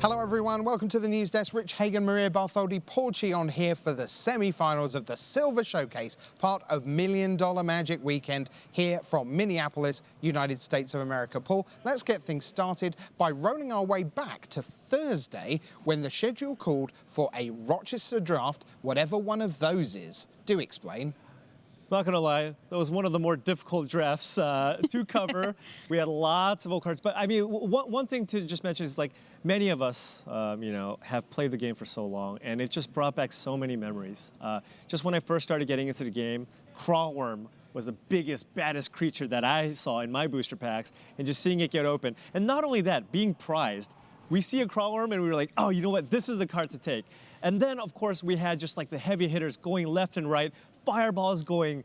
Hello everyone, welcome to the news desk. Rich Hagan, Maria Bartholdi, Paul on here for the semi-finals of the Silver Showcase, part of $1 Million Magic Weekend here from Minneapolis, United States of America. Paul, let's get things started by rolling our way back to Thursday when the schedule called for a Rochester draft, whatever one of those is. Do explain. Not gonna lie, that was one of the more difficult drafts to cover. We had lots of old cards, but I mean, one thing to just mention is like many of us, have played the game for so long, and it just brought back so many memories. Just when I first started getting into the game, Crawlworm was the biggest, baddest creature that I saw in my booster packs, and just seeing it get open, and not only that, being prized. We see a Crawlworm, and we were like, oh, you know what? This is the card to take. And then, of course, we had just like the heavy hitters going left and right, fireballs go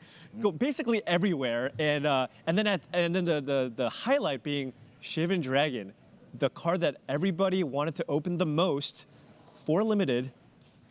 basically everywhere, and then the highlight being Shivan Dragon, the card that everybody wanted to open the most for limited,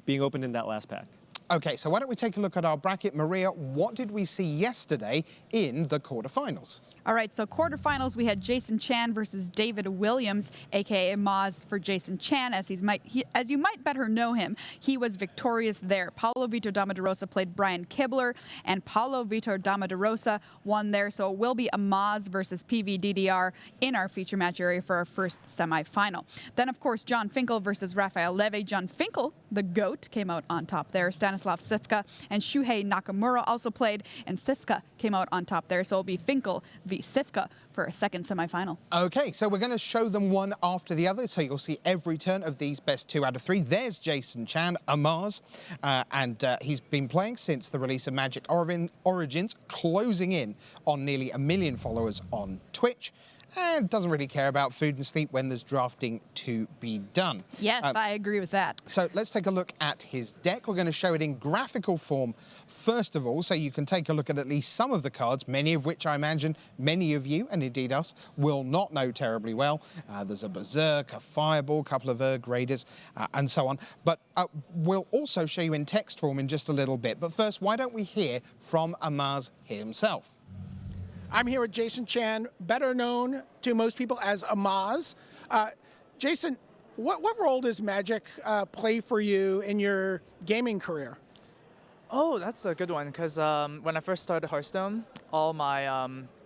being opened in that last pack. Okay, so why don't we take a look at our bracket. Maria, what did we see yesterday in the quarterfinals? All right, so quarterfinals, we had Jason Chan versus David Williams, aka Amaz for Jason Chan, as you might better know him. He was victorious there. Paulo Vitor Damo de Rosa played Brian Kibler, and Paulo Vitor Damo de Rosa won there. So it will be Amaz versus PVDDR in our feature match area for our first semifinal. Then, of course, John Finkel versus Rafael Leve. John Finkel, the GOAT, came out on top there. Stanislav Sifka and Shuhei Nakamura also played, and Sifka came out on top there. So it'll be Finkel v. Sifka for a second semifinal. Okay, so we're going to show them one after the other, so you'll see every turn of these best 2 out of 3. There's Jason Chan, Amaz, and he's been playing since the release of Magic Origins, closing in on nearly 1 million followers on Twitch, and doesn't really care about food and sleep when there's drafting to be done. Yes, I agree with that. So let's take a look at his deck. We're going to show it in graphical form first of all, so you can take a look at least some of the cards, many of which I imagine many of you, and indeed us, will not know terribly well. There's a Berserk, a Fireball, a couple of Raiders, and so on. But we'll also show you in text form in just a little bit. But first, why don't we hear from Amaz himself? I'm here with Jason Chan, better known to most people as Amaz. Jason, what role does Magic play for you in your gaming career? Oh, that's a good one, because when I first started Hearthstone, all my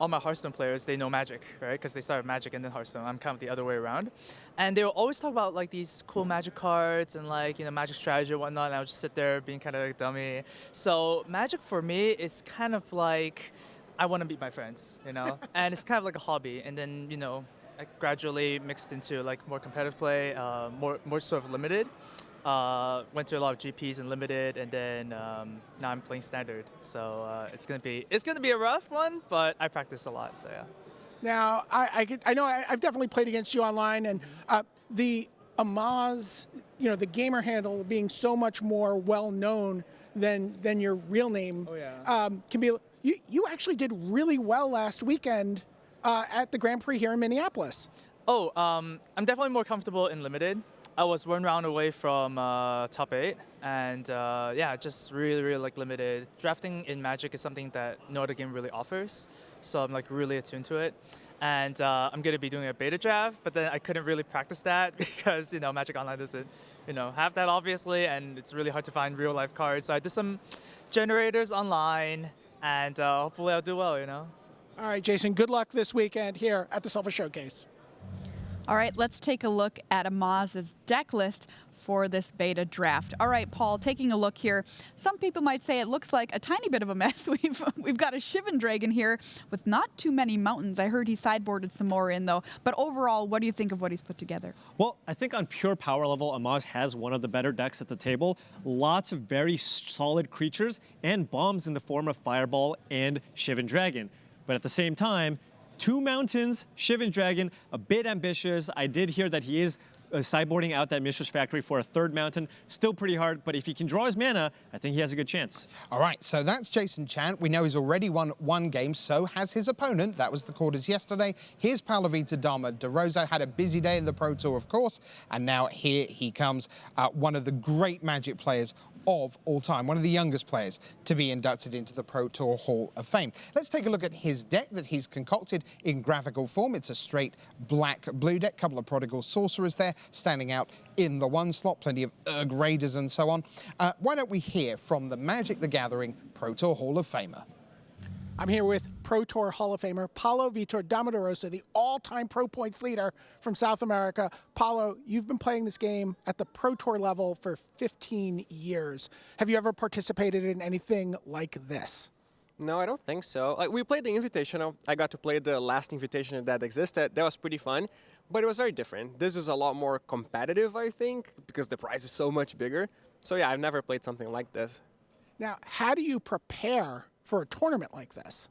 Hearthstone players, they know Magic, right? Because they started Magic and then Hearthstone. I'm kind of the other way around. And they will always talk about like these cool Magic cards and like, Magic strategy and whatnot, and I would just sit there being kind of like a dummy. So Magic for me is kind of like, I want to meet my friends, and it's kind of like a hobby. And then, I gradually mixed into like more competitive play, more sort of limited. Went to a lot of GPs and limited, and then now I'm playing standard. So it's gonna be a rough one, but I practice a lot. So yeah. Now I know I've definitely played against you online, and the Amaz, the gamer handle being so much more well known than your real name. Oh yeah. Can be. You actually did really well last weekend at the Grand Prix here in Minneapolis. Oh, I'm definitely more comfortable in limited. I was 1 round away from top 8, and just really like limited. Drafting in Magic is something that no other game really offers, so I'm like really attuned to it. And I'm gonna be doing a beta draft, but then I couldn't really practice that because Magic Online doesn't have that obviously, and it's really hard to find real life cards. So I did some generators online, and hopefully I'll do well. All right, Jason, good luck this weekend here at the Silver Showcase. All right, let's take a look at Amaz's deck list for this beta draft. All right, Paul, taking a look here. Some people might say it looks like a tiny bit of a mess. We've got a Shivan Dragon here with not too many mountains. I heard he sideboarded some more in, though. But overall, what do you think of what he's put together? Well, I think on pure power level, Amaz has one of the better decks at the table. Lots of very solid creatures and bombs in the form of Fireball and Shivan Dragon. But at the same time, 2 mountains, Shivan Dragon, a bit ambitious. I did hear that he is sideboarding out that Mistress Factory for a 3rd mountain. Still pretty hard, but if he can draw his mana, I think he has a good chance. All right, so that's Jason Chan. We know he's already won 1 game, so has his opponent. That was the quarters yesterday. Here's Paulo Vitor Damo de Rosa. Had a busy day in the Pro Tour, of course, and now here he comes. One of the great Magic players of all time, one of the youngest players to be inducted into the Pro Tour Hall of Fame. Let's take a look at his deck that he's concocted in graphical form. It's a straight black-blue deck, couple of Prodigal Sorcerers there standing out in the one slot, plenty of Urg Raiders and so on. Why don't we hear from the Magic the Gathering Pro Tour Hall of Famer? I'm here with Pro Tour Hall of Famer Paulo Vitor Damo, the all-time pro points leader from South America. Paulo, you've been playing this game at the Pro Tour level for 15 years. Have you ever participated in anything like this? No, I don't think so. Like, we played the Invitational. I got to play the last Invitational that existed. That was pretty fun, but it was very different. This is a lot more competitive, I think, because the prize is so much bigger. So yeah, I've never played something like this. Now, how do you prepare for a tournament like this?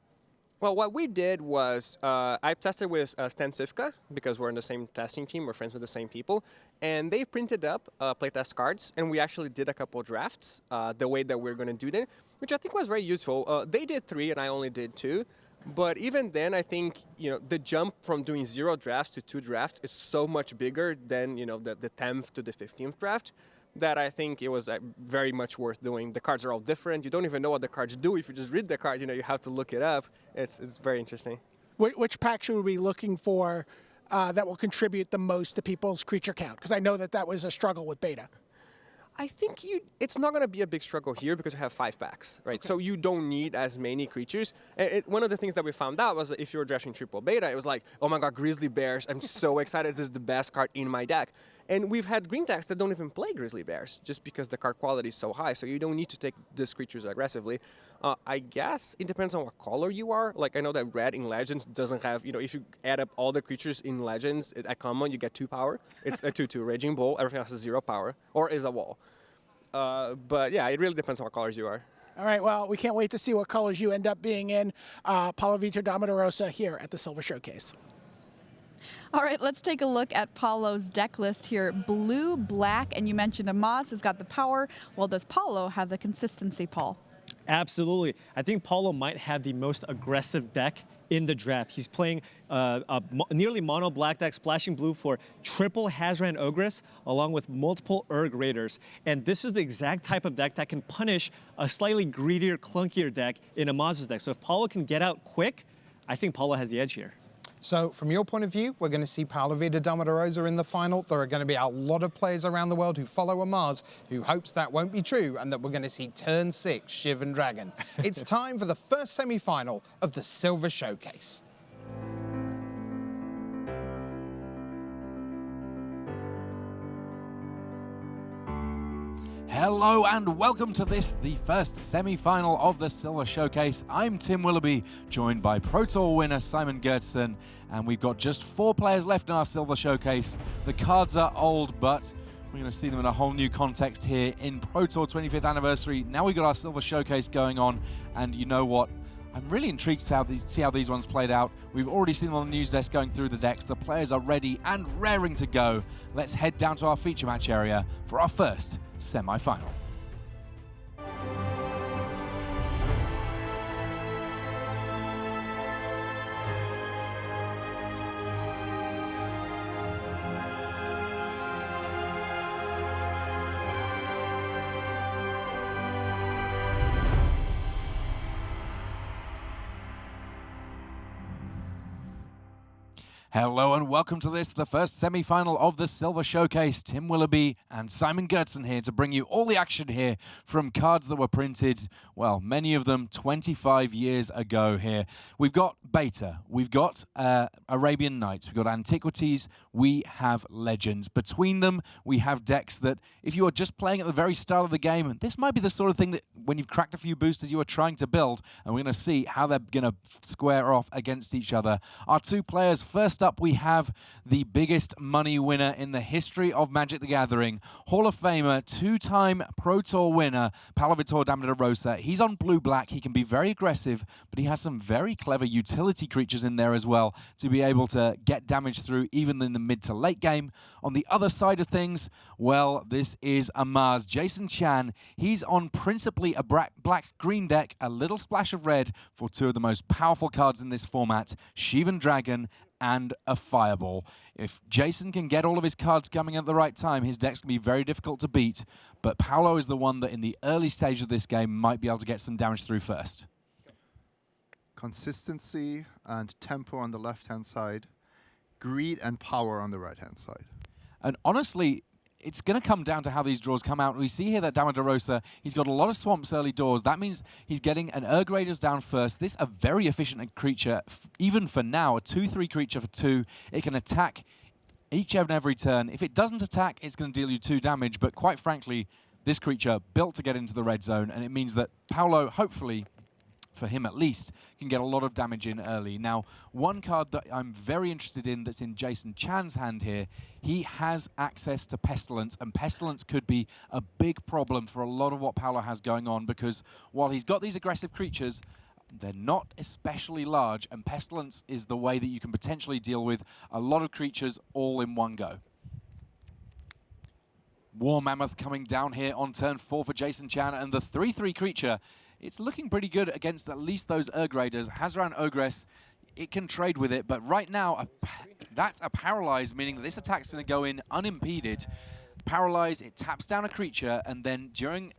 Well, what we did was I tested with Stan Sivka because we're in the same testing team. We're friends with the same people. And they printed up playtest cards, and we actually did a couple drafts the way that we're going to do them, which I think was very useful. They did 3, and I only did 2. But even then, I think the jump from doing 0 drafts to 2 drafts is so much bigger than the 10th to the 15th draft, that I think it was very much worth doing. The cards are all different. You don't even know what the cards do. If you just read the card, you have to look it up. It's very interesting. Which pack should we be looking for that will contribute the most to people's creature count? Because I know that was a struggle with beta. I think it's not going to be a big struggle here because you have 5 packs, right? Okay. So you don't need as many creatures. One of the things that we found out was that if you were drafting triple beta, it was like, oh my god, Grizzly Bears, I'm so excited, this is the best card in my deck. And we've had green decks that don't even play Grizzly Bears just because the card quality is so high, so you don't need to take these creatures aggressively. I guess it depends on what color you are. Like, I know that red in Legends doesn't have, if you add up all the creatures in Legends at common, you get 2 power. It's a 2/2, Raging Bull, everything else is 0 power, or is a wall. But yeah, it really depends on what colors you are. All right, well, we can't wait to see what colors you end up being in. Paulo Vitor Damo here at the Silver Showcase. All right, let's take a look at Paulo's deck list here. Blue, black, and you mentioned Amaz has got the power. Well, does Paulo have the consistency, Paul? Absolutely. I think Paulo might have the most aggressive deck in the draft. He's playing a nearly mono black deck, splashing blue for triple Hazran Ogress, along with multiple Urg Raiders. And this is the exact type of deck that can punish a slightly greedier, clunkier deck in Amaz's deck. So if Paulo can get out quick, I think Paulo has the edge here. So from your point of view, we're going to see Paulo Vitor Damo in the final. There are going to be a lot of players around the world who follow Amaz who hopes that won't be true and that we're going to see turn 6 Shivan Dragon. It's time for the first semi-final of the Silver Showcase. Hello and welcome to the first semi-final of the Silver Showcase. I'm Tim Willoughby, joined by Pro Tour winner Simon Gertson, and we've got just 4 players left in our Silver Showcase. The cards are old, but we're going to see them in a whole new context here in Pro Tour 25th anniversary. Now we've got our Silver Showcase going on, and you know what? I'm really intrigued to see how these ones played out. We've already seen them on the news desk going through the decks. The players are ready and raring to go. Let's head down to our feature match area for our first semi-final. Hello and welcome to the first semi-final of the Silver Showcase. Tim Willoughby and Simon Gertson here to bring you all the action here from cards that were printed, well, many of them 25 years ago here. We've got Beta, we've got Arabian Nights, we've got Antiquities, we have Legends. Between them, we have decks that, if you are just playing at the very start of the game, this might be the sort of thing that when you've cracked a few boosters you are trying to build, and we're going to see how they're going to square off against each other. Our 2 players, first up, we have the biggest money winner in the history of Magic the Gathering, Hall of Famer, 2-time Pro Tour winner, Paulo Vitor Damo. He's on blue-black. He can be very aggressive, but he has some very clever utility creatures in there as well to be able to get damage through even in the mid to late game. On the other side of things, well, this is Amaz. Jason Chan, he's on principally a black-green deck, a little splash of red for 2 of the most powerful cards in this format, Shivan Dragon and a Fireball. If Jason can get all of his cards coming at the right time, his deck's going to be very difficult to beat, but Paulo is the one that in the early stage of this game might be able to get some damage through first. Consistency and tempo on the left-hand side, greed and power on the right-hand side. And honestly, it's going to come down to how these draws come out. We see here that Damo he's got a lot of swamps early doors. That means he's getting an Urg Raiders down first. This a very efficient creature, even for now, a 2/3 creature for 2. It can attack each and every turn. If it doesn't attack, it's going to deal you 2 damage. But quite frankly, this creature built to get into the red zone, and it means that Paulo, hopefully, for him at least, can get a lot of damage in early. Now, one card that I'm very interested in that's in Jason Chan's hand here, he has access to Pestilence, and Pestilence could be a big problem for a lot of what Paulo has going on, because while he's got these aggressive creatures, they're not especially large, and Pestilence is the way that you can potentially deal with a lot of creatures all in one go. War Mammoth coming down here on turn 4 for Jason Chan, and the 3/3 creature, it's looking pretty good against at least those Urg Raiders. Hazoran Ogress, it can trade with it, but right now, that's a Paralyze, meaning that this attack's going to go in unimpeded. Paralyze, it taps down a creature, and then during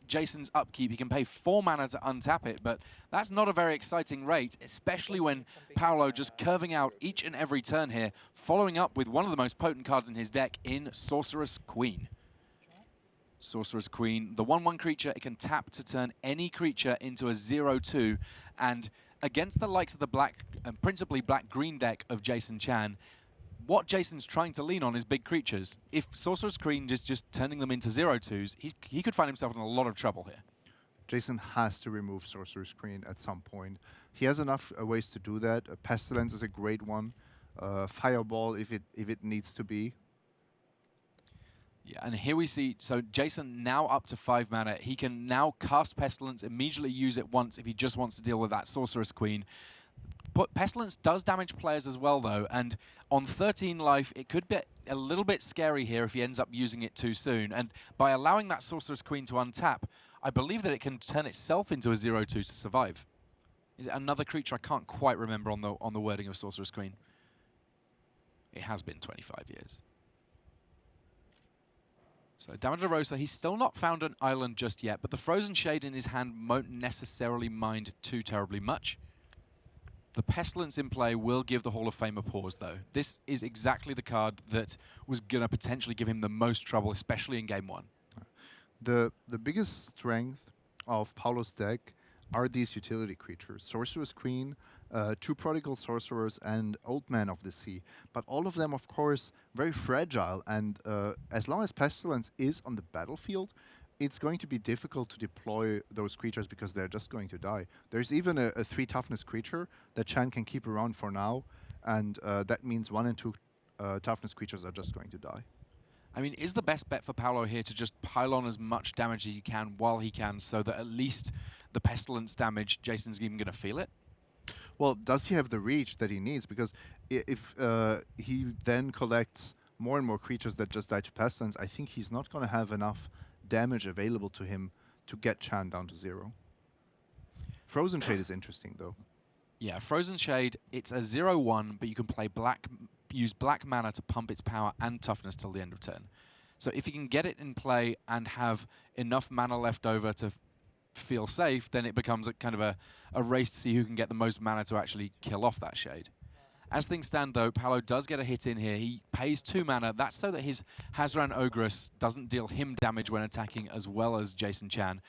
Jason's upkeep, he can pay 4 mana to untap it, but that's not a very exciting rate, especially when Paulo just curving out each and every turn here, following up with one of the most potent cards in his deck in Sorceress Queen. Sorcerer's Queen, the 1/1 creature, it can tap to turn any creature into a 0/2, and against the likes of the black, principally black-green deck of Jason Chan, what Jason's trying to lean on is big creatures. If Sorcerer's Queen is just turning them into 0/2s, he could find himself in a lot of trouble here. Jason has to remove Sorcerer's Queen at some point. He has enough ways to do that. Pestilence is a great one. Fireball, if it needs to be. Yeah, and here we see, so Jason now up to 5 mana. He can now cast Pestilence, immediately use it once if he just wants to deal with that Sorceress Queen. But Pestilence does damage players as well, though, and on 13 life, it could be a little bit scary here if he ends up using it too soon. And by allowing that Sorceress Queen to untap, I believe that it can turn itself into a 0/2 to survive. Is it another creature? I can't quite remember on the wording of Sorceress Queen. It has been 25 years. So Damo de Rosa, he's still not found an island just yet, but the Frozen Shade in his hand won't necessarily mind too terribly much. The Pestilence in play will give the Hall of Fame a pause, though. This is exactly the card that was going to potentially give him the most trouble, especially in Game 1. The biggest strength of Paulo's deck are these utility creatures. Sorcerer's Queen, 2 Prodigal Sorcerers, and Old Man of the Sea. But all of them, of course, very fragile. And as long as Pestilence is on the battlefield, it's going to be difficult to deploy those creatures because they're just going to die. There's even a 3 toughness creature that Chan can keep around for now. And that means 1 and 2 toughness creatures are just going to die. I mean, is the best bet for Paulo here to just pile on as much damage as he can while he can, so that at least the Pestilence damage, Jason's even going to feel it? Well, does he have the reach that he needs? Because if he then collects more and more creatures that just die to Pestilence, I think he's not going to have enough damage available to him to get Chan down to 0. Frozen Shade is interesting, though. Yeah, Frozen Shade, it's a 0/1, but you can play use black mana to pump its power and toughness till the end of turn. So if you can get it in play and have enough mana left over to feel safe, then it becomes a kind of a race to see who can get the most mana to actually kill off that Shade. As things stand, though, Paulo does get a hit in here. He pays 2 mana. That's so that his Hazoran Ogress doesn't deal him damage when attacking, as well as Jason Chan.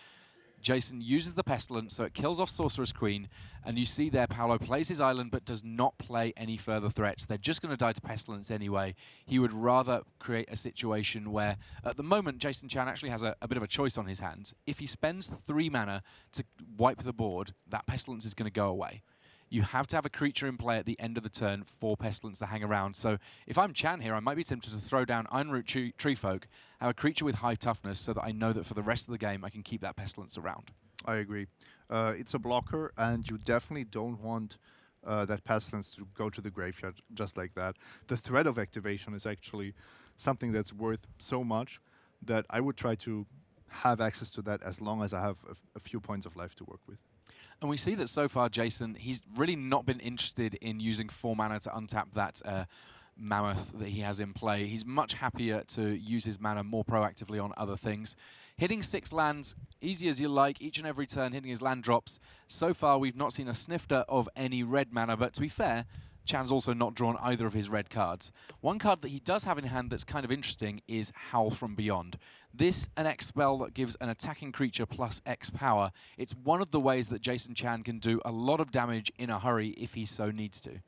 Jason uses the Pestilence, so it kills off Sorcerer's Queen, and you see there Paulo plays his island but does not play any further threats. They're just going to die to Pestilence anyway. He would rather create a situation where, at the moment, Jason Chan actually has a bit of a choice on his hands. If he spends 3 mana to wipe the board, that Pestilence is going to go away. You have to have a creature in play at the end of the turn for Pestilence to hang around. So if I'm Chan here, I might be tempted to throw down Ironroot Treefolk, have a creature with high toughness so that I know that for the rest of the game I can keep that Pestilence around. I agree. It's a blocker, and you definitely don't want that Pestilence to go to the graveyard just like that. The threat of activation is actually something that's worth so much that I would try to have access to that as long as I have a few points of life to work with. And we see that so far, Jason, he's really not been interested in using 4 mana to untap that Mammoth that he has in play. He's much happier to use his mana more proactively on other things. Hitting 6 lands, easy as you like, each and every turn, hitting his land drops. So far, we've not seen a snifter of any red mana, but to be fair, Chan's also not drawn either of his red cards. One card that he does have in hand that's kind of interesting is Howl from Beyond. This, an X spell that gives an attacking creature plus X power. It's one of the ways that Jason Chan can do a lot of damage in a hurry if he so needs to.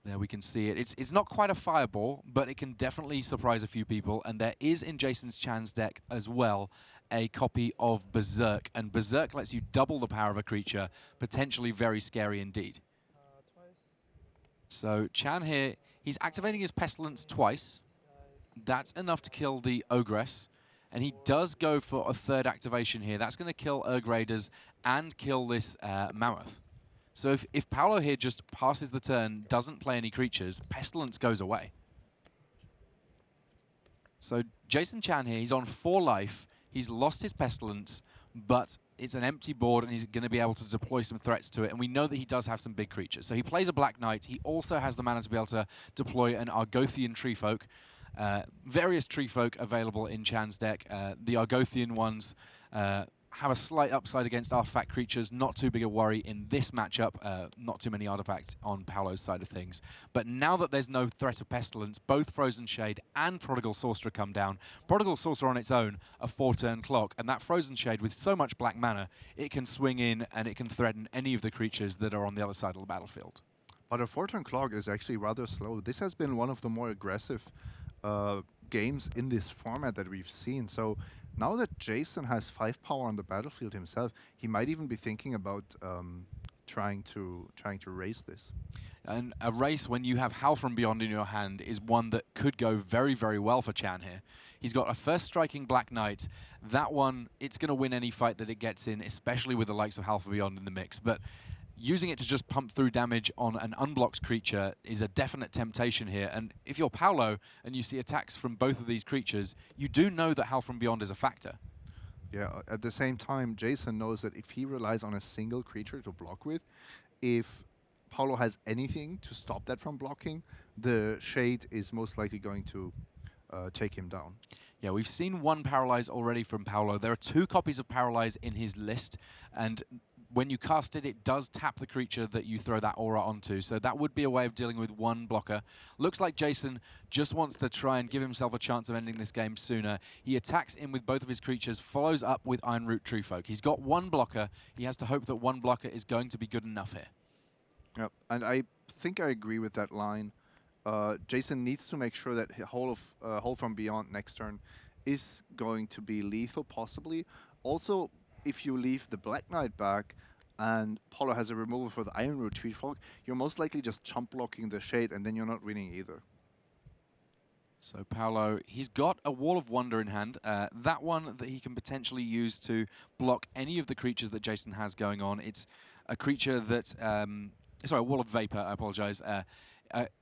There we can see it. It's not quite a fireball, but it can definitely surprise a few people. And there is in Jason Chan's deck as well a copy of Berserk. And Berserk lets you double the power of a creature, potentially very scary indeed. So Chan here, he's activating his Pestilence twice. That's enough to kill the Ogress. And he does go for a 3rd activation here. That's going to kill Urg Raiders and kill this Mammoth. So if Paulo here just passes the turn, doesn't play any creatures, Pestilence goes away. So Jason Chan here, he's on 4 life. He's lost his Pestilence, but it's an empty board and he's going to be able to deploy some threats to it. And we know that he does have some big creatures. So he plays a Black Knight. He also has the mana to be able to deploy an Argothian Treefolk. Various Treefolk available in Chan's deck. The Argothian ones have a slight upside against artifact creatures, not too big a worry in this matchup, not too many artifacts on Paulo's side of things. But now that there's no threat of Pestilence, both Frozen Shade and Prodigal Sorcerer come down. Prodigal Sorcerer on its own, a 4-turn clock, and that Frozen Shade with so much black mana, it can swing in and it can threaten any of the creatures that are on the other side of the battlefield. But a 4-turn clock is actually rather slow. This has been one of the more aggressive games in this format that we've seen. So now that Jason has 5 power on the battlefield himself, he might even be thinking about trying to raise this. And a race when you have Howl from Beyond in your hand is one that could go very, very well for Chan here. He's got a first striking Black Knight. That one, it's going to win any fight that it gets in, especially with the likes of Howl from Beyond in the mix. But using it to just pump through damage on an unblocked creature is a definite temptation here. And if you're Paulo and you see attacks from both of these creatures, you do know that Howl from Beyond is a factor. Yeah, at the same time, Jason knows that if he relies on a single creature to block with, if Paulo has anything to stop that from blocking, the Shade is most likely going to take him down. Yeah, we've seen 1 Paralyze already from Paulo. There are 2 copies of Paralyze in his list, and when you cast it, it does tap the creature that you throw that aura onto. So that would be a way of dealing with 1 blocker. Looks like Jason just wants to try and give himself a chance of ending this game sooner. He attacks in with both of his creatures, follows up with Ironroot Treefolk. He's got 1 blocker. He has to hope that 1 blocker is going to be good enough here. Yep, and I think I agree with that line. Jason needs to make sure that Howl from Beyond next turn is going to be lethal, possibly. Also, if you leave the Black Knight back and Paulo has a removal for the Ironroot Treefolk, you're most likely just chump blocking the Shade, and then you're not winning either. So Paulo, he's got a Wall of Wonder in hand. That one that he can potentially use to block any of the creatures that Jason has going on. It's a creature that... sorry, a Wall of Vapor, I apologize.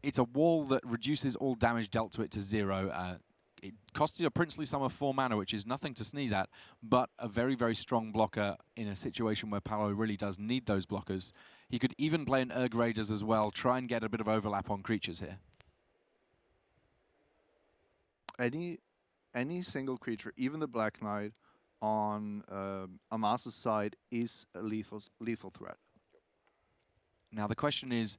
It's a wall that reduces all damage dealt to it to 0. It costs you a princely sum of 4 mana, which is nothing to sneeze at, but a very, very strong blocker in a situation where Paulo really does need those blockers. He could even play an Urg Raiders as well, try and get a bit of overlap on creatures here. Any single creature, even the Black Knight, on Amaz's side is a lethal threat. Now the question is,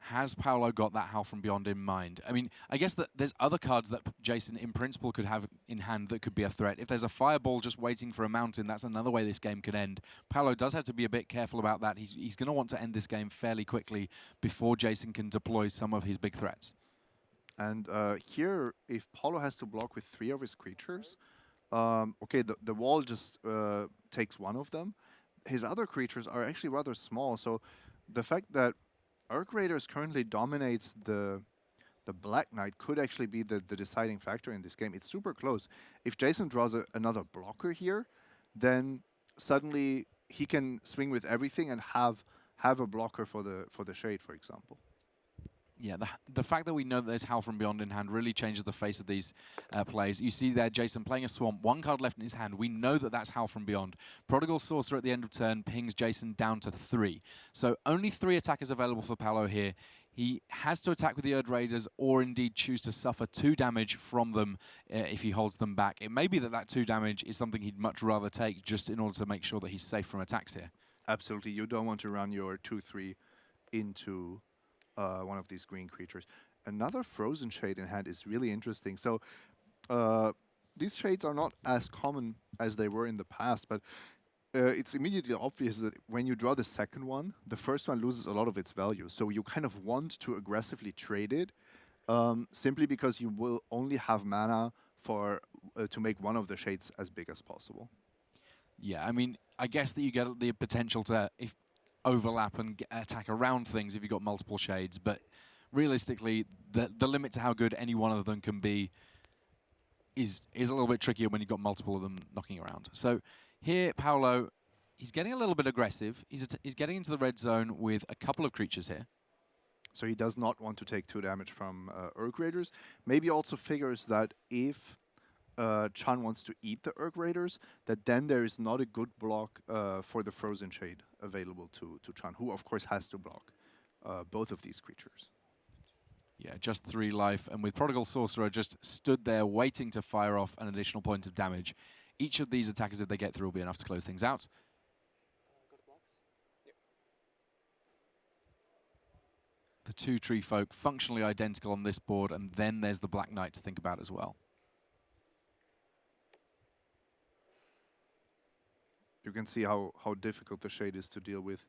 has Paulo got that Howl from Beyond in mind? I mean, I guess that there's other cards that Jason, in principle, could have in hand that could be a threat. If there's a Fireball just waiting for a mountain, that's another way this game could end. Paulo does have to be a bit careful about that. He's going to want to end this game fairly quickly before Jason can deploy some of his big threats. And here, if Paulo has to block with 3 of his creatures, okay, the wall just takes 1 of them. His other creatures are actually rather small, so the fact that Urg Raiders currently dominates the Black Knight could actually be the deciding factor in this game. It's super close. If Jason draws another blocker here, then suddenly he can swing with everything and have a blocker for the Shade, for example. Yeah, the fact that we know that there's Howl from Beyond in hand really changes the face of these plays. You see there Jason playing a Swamp, one card left in his hand. We know that that's Howl from Beyond. Prodigal Sorcerer at the end of turn pings Jason down to 3. So only 3 attackers available for Paulo here. He has to attack with the Erd Raiders or indeed choose to suffer 2 damage from them if he holds them back. It may be that 2 damage is something he'd much rather take just in order to make sure that he's safe from attacks here. Absolutely. You don't want to run your 2/3 into one of these green creatures. Another Frozen Shade in hand is really interesting. So these shades are not as common as they were in the past, but it's immediately obvious that when you draw the second one, the first one loses a lot of its value. So you kind of want to aggressively trade it simply because you will only have mana for to make one of the shades as big as possible. Yeah, I mean, I guess that you get the potential to overlap and attack around things if you've got multiple shades, but realistically, the limit to how good any one of them can be is a little bit trickier when you've got multiple of them knocking around. So here, Paulo, he's getting a little bit aggressive. He's getting into the red zone with a couple of creatures here. So he does not want to take 2 damage from Urk Raiders. Maybe also figures that if Chan wants to eat the Urk Raiders, that then there is not a good block for the Frozen Shade available to Chan, who of course has to block both of these creatures. Yeah, just 3 life, and with Prodigal Sorcerer just stood there waiting to fire off an additional point of damage. Each of these attackers, if they get through, will be enough to close things out. The 2 Tree Folk functionally identical on this board, and then there's the Black Knight to think about as well. You can see how difficult the Shade is to deal with.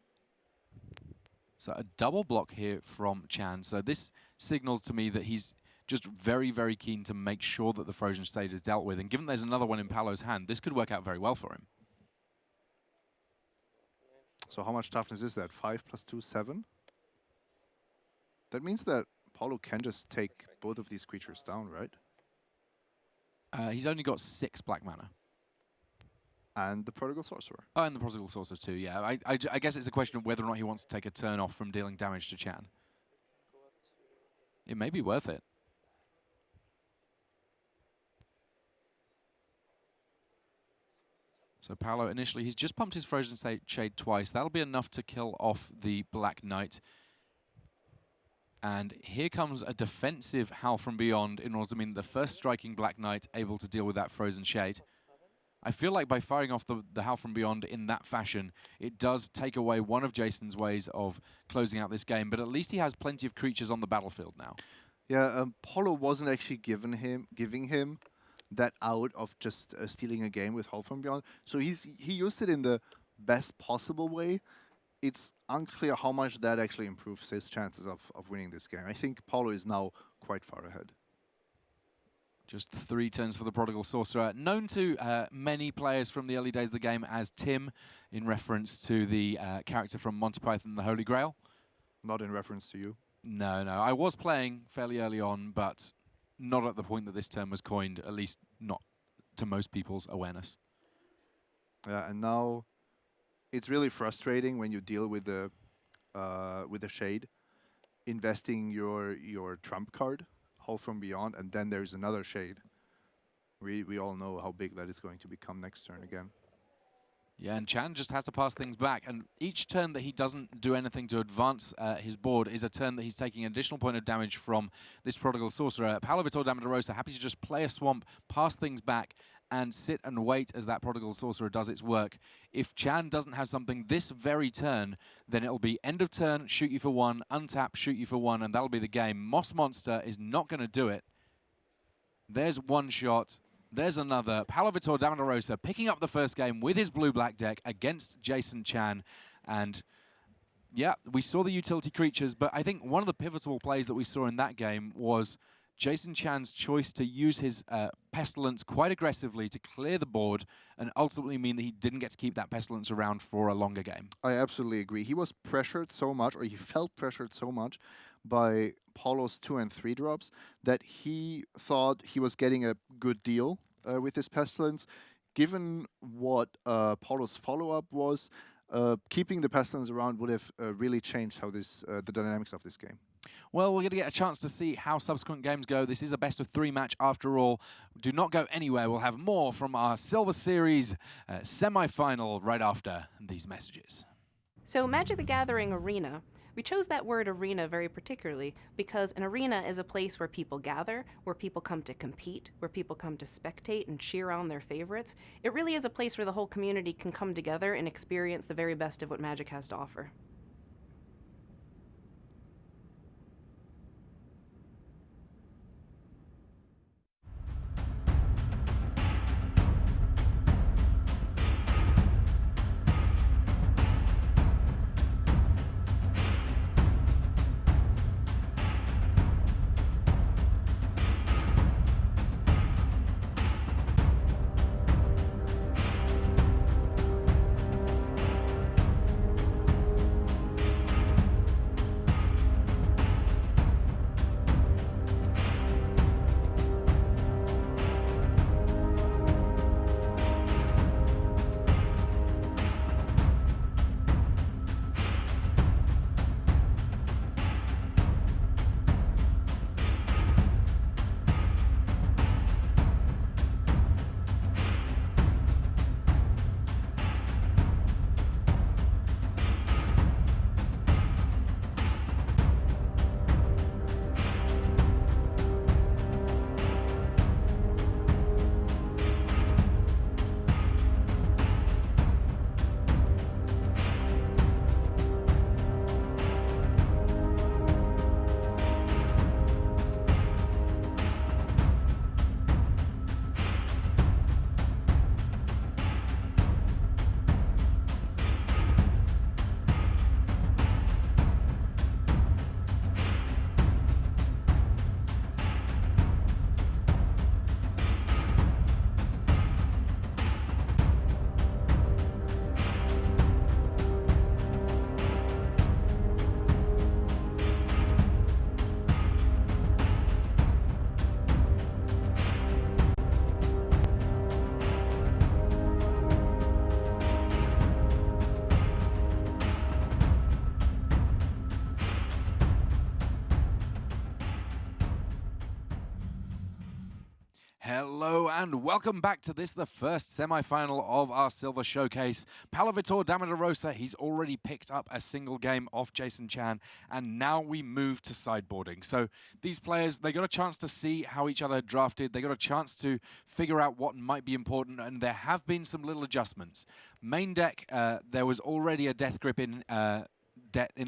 So a double block here from Chan. So this signals to me that he's just very, very keen to make sure that the Frozen Shade is dealt with. And given there's another one in Paulo's hand, this could work out very well for him. So how much toughness is that? 5 + 2, 7? That means that Paulo can just take both of these creatures down, right? He's only got 6 black mana. And the Prodigal Sorcerer. Oh, and the Prodigal Sorcerer too, yeah. I guess it's a question of whether or not he wants to take a turn off from dealing damage to Chan. It may be worth it. So Paulo initially, he's just pumped his Frozen Shade twice. That'll be enough to kill off the Black Knight. And here comes a defensive Howl from Beyond in order to mean the first striking Black Knight able to deal with that Frozen Shade. I feel like by firing off the Howl from Beyond in that fashion, it does take away one of Jason's ways of closing out this game, but at least he has plenty of creatures on the battlefield now. Yeah, Paulo wasn't actually giving him that out of just stealing a game with Howl from Beyond. So he used it in the best possible way. It's unclear how much that actually improves his chances of winning this game. I think Paulo is now quite far ahead. Just 3 turns for the Prodigal Sorcerer. Known to many players from the early days of the game as Tim, in reference to the character from Monty Python and the Holy Grail. Not in reference to you? No. I was playing fairly early on, but not at the point that this term was coined, at least not to most people's awareness. Yeah, and now it's really frustrating when you deal with the Shade, investing your trump card, Howl from Beyond, and then there's another Shade. We all know how big that is going to become next turn again. Yeah, and Chan just has to pass things back, and each turn that he doesn't do anything to advance his board is a turn that he's taking an additional point of damage from this Prodigal Sorcerer. Paulo, Vitor, Damo, Rosa happy to just play a Swamp, pass things back, and sit and wait as that Prodigal Sorcerer does its work. If Chan doesn't have something this very turn, then it'll be end of turn, shoot you for 1, untap, shoot you for 1, and that'll be the game. Moss Monster is not going to do it. There's one shot. There's another. Paulo, Vitor, Damo, Rosa picking up the first game with his blue-black deck against Jason Chan. And yeah, we saw the utility creatures, but I think one of the pivotal plays that we saw in that game was Jason Chan's choice to use his Pestilence quite aggressively to clear the board and ultimately mean that he didn't get to keep that Pestilence around for a longer game. I absolutely agree. He was pressured so much, or he felt pressured so much by Paulo's 2 and 3 drops that he thought he was getting a good deal with his Pestilence. Given what Paulo's follow-up was, keeping the Pestilence around would have really changed how the dynamics of this game. Well, we're going to get a chance to see how subsequent games go. This is a best-of-3 match after all. Do not go anywhere. We'll have more from our Silver Series semi-final right after these messages. So Magic the Gathering Arena. We chose that word arena very particularly because an arena is a place where people gather, where people come to compete, where people come to spectate and cheer on their favorites. It really is a place where the whole community can come together and experience the very best of what Magic has to offer. Hello and welcome back to this, the first semi-final of our Silver Showcase. Paulo, Vitor, Damo, Rosa, he's already picked up a single game off Jason Chan, and now we move to sideboarding. So these players, they got a chance to see how each other drafted, they got a chance to figure out what might be important, and there have been some little adjustments. Main deck, there was already a Death Grip in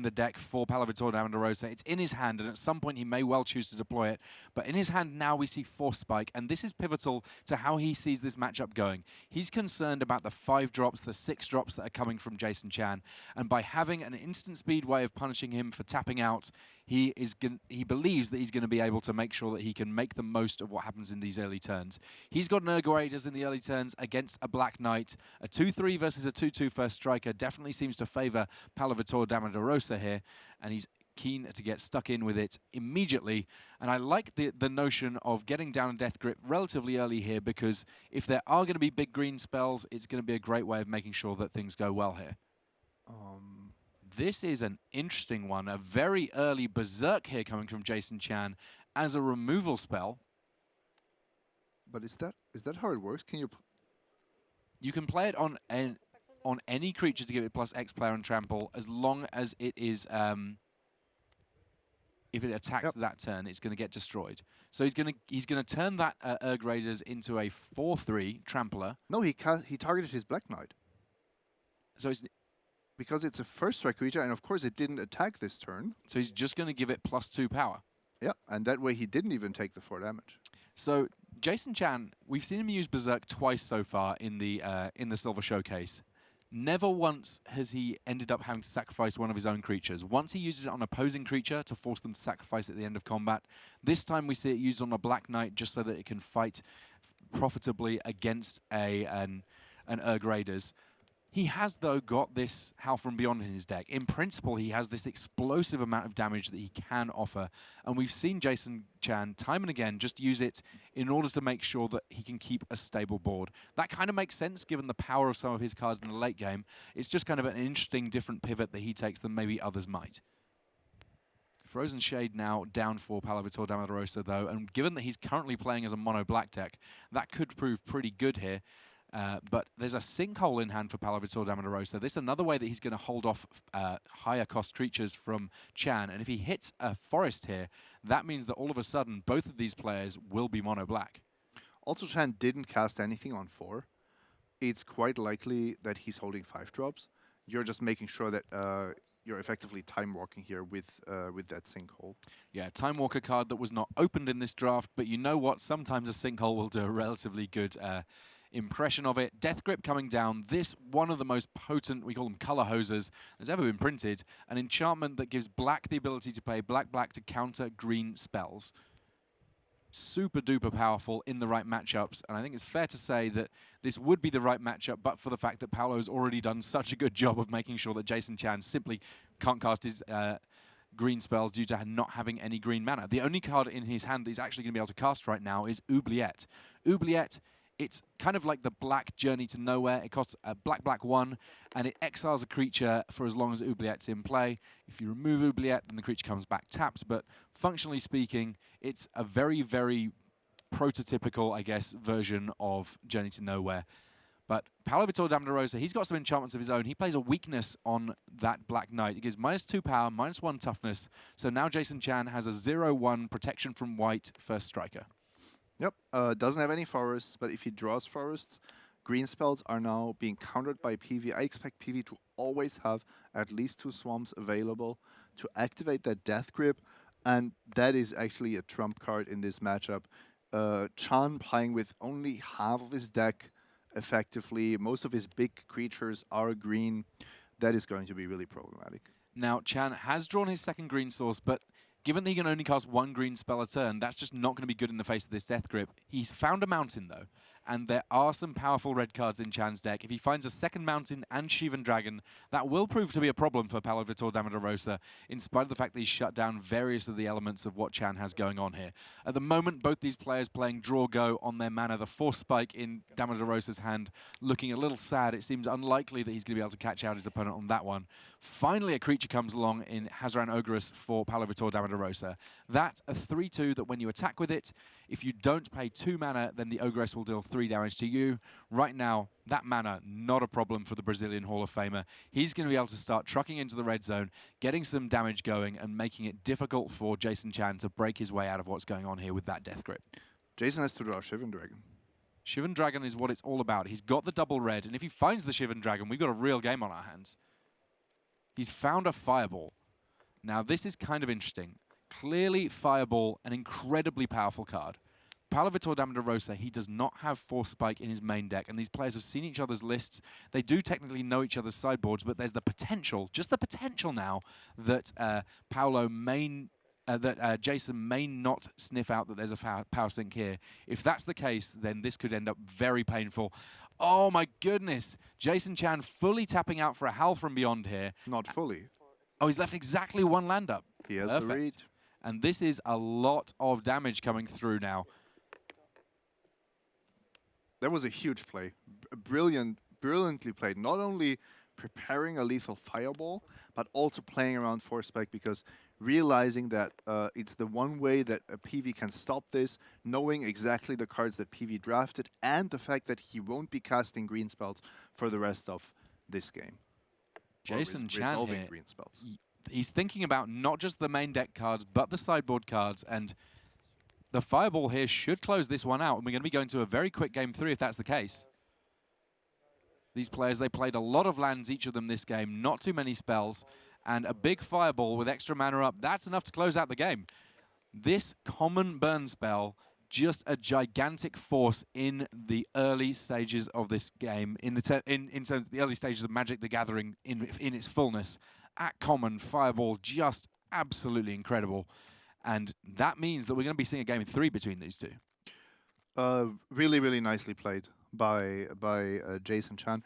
the deck for Paulo, Vitor, Damo, Rosa. It's in his hand, and at some point he may well choose to deploy it. But in his hand now we see Force Spike, and this is pivotal to how he sees this matchup going. He's concerned about the 5 drops, the 6 drops that are coming from Jason Chan, and by having an instant speed way of punishing him for tapping out, he believes that he's going to be able to make sure that he can make the most of what happens in these early turns. He's got Nurgurator in the early turns against a Black Knight. A 2-3 versus a 2-2 first striker definitely seems to favor Paulo, Vitor, Damo, Rosa here, and he's keen to get stuck in with it immediately. And I like the notion of getting down a Death Grip relatively early here, because if there are going to be big green spells, it's going to be a great way of making sure that things go well here. This is an interesting one, a very early Berserk here coming from Jason Chan as a removal spell. But is that how it works? Can you? You can play it on any creature to give it plus X player and trample, as long as it is if it attacks that turn, it's going to get destroyed. So he's going to turn that Urg Raiders into a 4/3 trampler. No, he targeted his Black Knight. So it's because it's a first strike creature, and of course it didn't attack this turn. So he's just going to give it +2 power. Yeah, and that way he didn't even take the 4 damage. So Jason Chan, we've seen him use Berserk twice so far in the Silver Showcase. Never once has he ended up having to sacrifice one of his own creatures. Once he uses it on opposing creature to force them to sacrifice at the end of combat. This time we see it used on a Black Knight just so that it can fight profitably against an Urg Raiders. He has, though, got this Howl from Beyond in his deck. In principle, he has this explosive amount of damage that he can offer. And we've seen Jason Chan time and again just use it in order to make sure that he can keep a stable board. That kind of makes sense given the power of some of his cards in the late game. It's just kind of an interesting, different pivot that he takes than maybe others might. Frozen Shade now down for Paulo Vitor Damo de Rosa, though, and given that he's currently playing as a mono black deck, that could prove pretty good here. But there's a sinkhole in hand for Paulo Vitor Damo de Rosa. This is another way that he's going to hold off higher cost creatures from Chan, and if he hits a forest here, that means that all of a sudden both of these players will be mono black. Also, Chan didn't cast anything on 4. It's quite likely that he's holding 5 drops. You're just making sure that you're effectively time walking here with that sinkhole. Yeah, Time Walker card that was not opened in this draft, but you know what? Sometimes a sinkhole will do a relatively good impression of it. Death Grip coming down. This, one of the most potent, we call them color hosers, that's ever been printed. An enchantment that gives black the ability to play black to counter green spells. Super duper powerful in the right matchups, and I think it's fair to say that this would be the right matchup, but for the fact that Paulo's already done such a good job of making sure that Jason Chan simply can't cast his green spells due to not having any green mana. The only card in his hand that he's actually going to be able to cast right now is Oubliette. Oubliette, it's kind of like the black Journey to Nowhere. It costs a black 1, and it exiles a creature for as long as Oubliette's in play. If you remove Oubliette, then the creature comes back tapped, but functionally speaking, it's a very, very prototypical, I guess, version of Journey to Nowhere. But Paulo Vitor Damo de Rosa, he's got some enchantments of his own. He plays a weakness on that Black Knight. It gives -2 power, -1 toughness. So now Jason Chan has a 0/1 protection from white first striker. Yep, doesn't have any forests, but if he draws forests, green spells are now being countered by PV. I expect PV to always have at least 2 swamps available to activate that Death Grip, and that is actually a trump card in this matchup. Chan playing with only half of his deck effectively. Most of his big creatures are green. That is going to be really problematic. Now, Chan has drawn his second green source, but given that he can only cast 1 green spell a turn, that's just not going to be good in the face of this Death Grip. He's found a mountain, though, and there are some powerful red cards in Chan's deck. If he finds a second mountain and Shivan Dragon, that will prove to be a problem for Paulo Vitor Damo de Rosa, in spite of the fact that he's shut down various of the elements of what Chan has going on here. At the moment, both these players playing draw-go on their mana. The Force Spike in Damo de Rosa's hand looking a little sad. It seems unlikely that he's going to be able to catch out his opponent on that one. Finally, a creature comes along in Hazoran Ogress for Paulo Vitor Damo de Rosa. That's a 3/2 that when you attack with it, if you don't pay 2 mana, then the Ogress will deal 3 damage to you. Right now, that mana, not a problem for the Brazilian Hall of Famer. He's going to be able to start trucking into the red zone, getting some damage going, and making it difficult for Jason Chan to break his way out of what's going on here with that Death Grip. Jason has to draw Shivan Dragon. Shivan Dragon is what it's all about. He's got the double red, and if he finds the Shivan Dragon, we've got a real game on our hands. He's found a Fireball. Now, this is kind of interesting. Clearly, Fireball, an incredibly powerful card. Paulo Vitor Damo de Rosa, he does not have Force Spike in his main deck, and these players have seen each other's lists. They do technically know each other's sideboards, but there's the potential, just the potential now, that Jason may not sniff out that there's a power sink here. If that's the case, then this could end up very painful. Oh my goodness! Jason Chan fully tapping out for a Howl from Beyond here. Not fully. Oh, he's left exactly 1 land up. He has Perfect. the read. And this is a lot of damage coming through now. That was a huge play. Brilliantly played. Not only preparing a lethal Fireball, but also playing around Force Spike, because realizing that it's the one way that a PV can stop this, knowing exactly the cards that PV drafted, and the fact that he won't be casting green spells for the rest of this game. Jason Chan resolving here, green spells. he's thinking about not just the main deck cards, but the sideboard cards, and the Fireball here should close this one out, and we're going to be going to a very quick game 3 if that's the case. These players, they played a lot of lands, each of them this game, not too many spells, and a big Fireball with extra mana up, that's enough to close out the game. This common burn spell, just a gigantic force in the early stages of this game, in terms of the early stages of Magic the Gathering in its fullness. At common, Fireball, just absolutely incredible. And that means that we're going to be seeing a game in 3 between these two. Really, really nicely played by Jason Chan.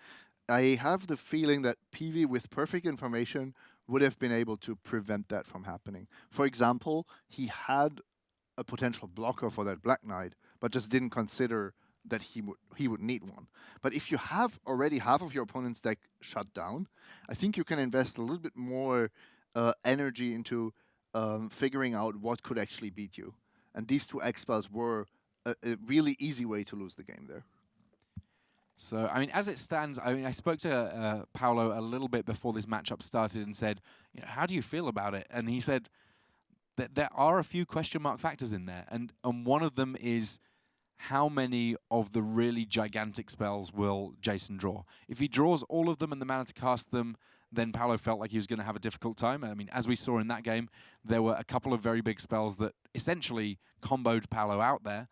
I have the feeling that PV with perfect information would have been able to prevent that from happening. For example, he had a potential blocker for that Black Knight, but just didn't consider that he would need one. But if you have already half of your opponent's deck shut down, I think you can invest a little bit more energy into figuring out what could actually beat you. And these two X spells were a really easy way to lose the game there. So, I mean, as it stands, I mean, I spoke to Paulo a little bit before this matchup started and said, you know, how do you feel about it? And he said that there are a few question mark factors in there. And one of them is how many of the really gigantic spells will Jason draw? If he draws all of them and the mana to cast them, then Paulo felt like he was going to have a difficult time. I mean, as we saw in that game, there were a couple of very big spells that essentially comboed Paulo out there.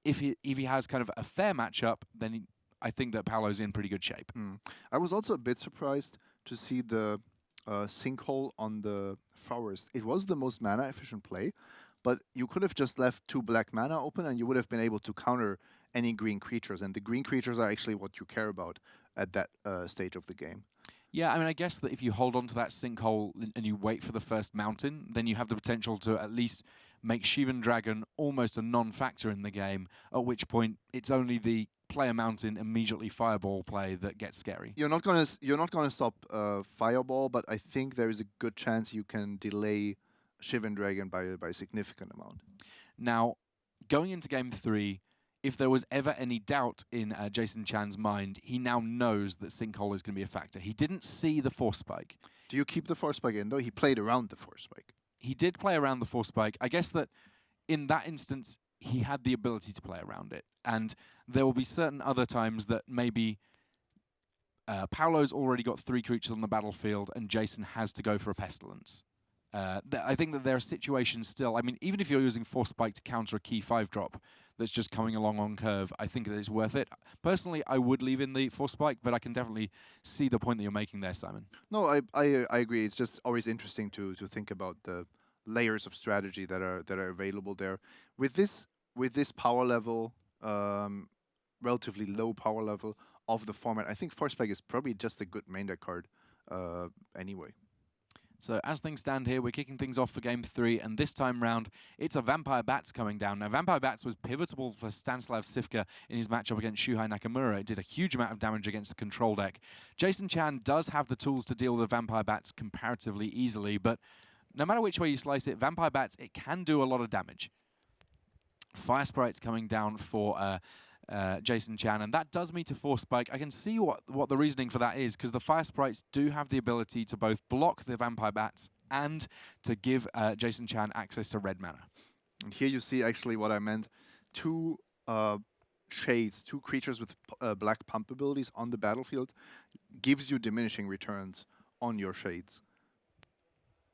If he has kind of a fair matchup, then I think that Paulo's in pretty good shape. I was also a bit surprised to see the sinkhole on the forest. It was the most mana efficient play, but you could have just left 2 black mana open and you would have been able to counter any green creatures. And the green creatures are actually what you care about at that stage of the game. Yeah, I mean, I guess that if you hold on to that sinkhole and you wait for the first mountain, then you have the potential to at least make Shivan Dragon almost a non-factor in the game, at which point it's only the play a mountain, immediately fireball play that gets scary. You're not gonna stop fireball, but I think there is a good chance you can delay Shivan Dragon by a significant amount. Now, going into game 3, if there was ever any doubt in Jason Chan's mind, he now knows that Sinkhole is going to be a factor. He didn't see the Force Spike. Do you keep the Force Spike in, though? He played around the Force Spike. He did play around the Force Spike. I guess that in that instance, he had the ability to play around it. And there will be certain other times that maybe Paulo's already got 3 creatures on the battlefield and Jason has to go for a Pestilence. I think that there are situations still, I mean, even if you're using Force Spike to counter a key 5 drop that's just coming along on curve, I think that it's worth it. Personally, I would leave in the Force Spike, but I can definitely see the point that you're making there, Simon. No, I agree. It's just always interesting to think about the layers of strategy that are available there. With this power level, relatively low power level of the format, I think Force Spike is probably just a good main deck card anyway. So as things stand here, we're kicking things off for game 3, and this time round, it's a Vampire Bats coming down. Now, Vampire Bats was pivotal for Stanislav Sivka in his matchup against Shuhei Nakamura. It did a huge amount of damage against the control deck. Jason Chan does have the tools to deal with the Vampire Bats comparatively easily, but no matter which way you slice it, Vampire Bats, it can do a lot of damage. Fire Sprite's coming down for Jason Chan, and that does me to Force Spike. I can see what the reasoning for that is, because the Fire Sprites do have the ability to both block the Vampire Bats and to give Jason Chan access to red mana. And here you see actually what I meant. 2 shades, 2 creatures with black pump abilities on the battlefield gives you diminishing returns on your shades.